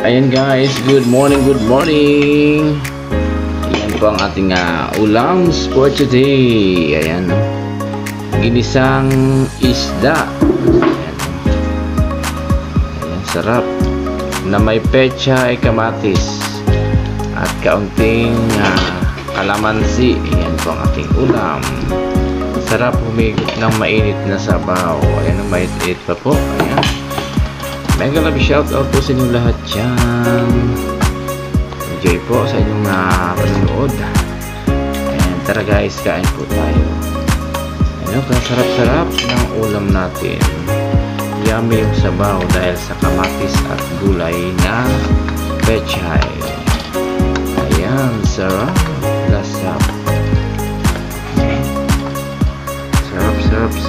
Ayan guys, good morning, good morning. Ayan po ang ating ulams for today. Ayan, ginisang isda. Ayan, ayan, sarap na may pecha ay kamatis at kaunting kalamansi. Ayan po ang ating ulam. Sarap humigop ng mainit na sabaw. Ayan, mainit pa po. Ayan, mega love shout out po sa inyong lahat dyan. Enjoy po sa inyong panonood. Ayan, tara guys, kain po tayo. Ayan, kasarap-sarap ng ulam natin. Yummy yung sabaw dahil sa kamatis at gulay na pechay. Ayan, sarap. Lasap.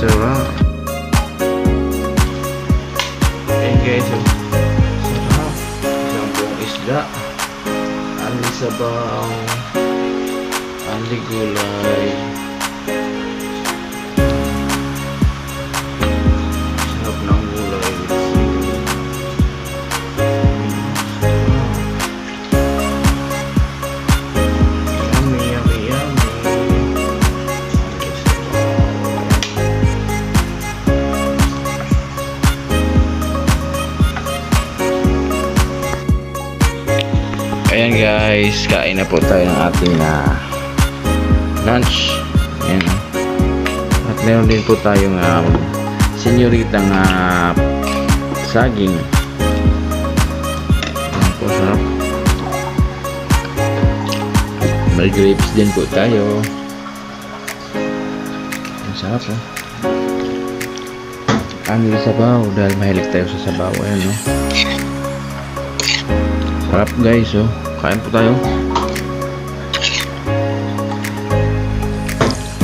Sarap. Guys, sarap isang buong isda, ali sabaw, ali gulay, sarap ng gulay with sili. Yummy. Ayan guys, kain na po tayo ng ating lunch. Ayan. At meron din po tayong senyoritang saging. Ayan po, sarap. May grapes din po tayo. Ayan, sarap oh. Ano yung sabaw, dahil mahilig tayo sa sabaw. Ayan oh. Sarap guys oh. Kain po tayo.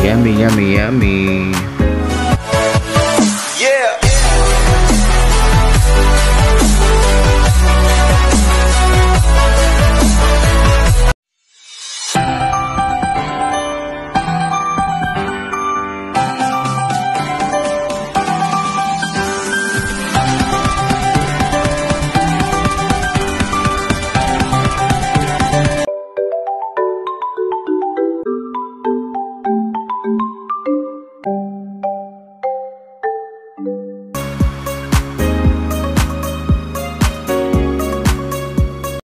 Yummy.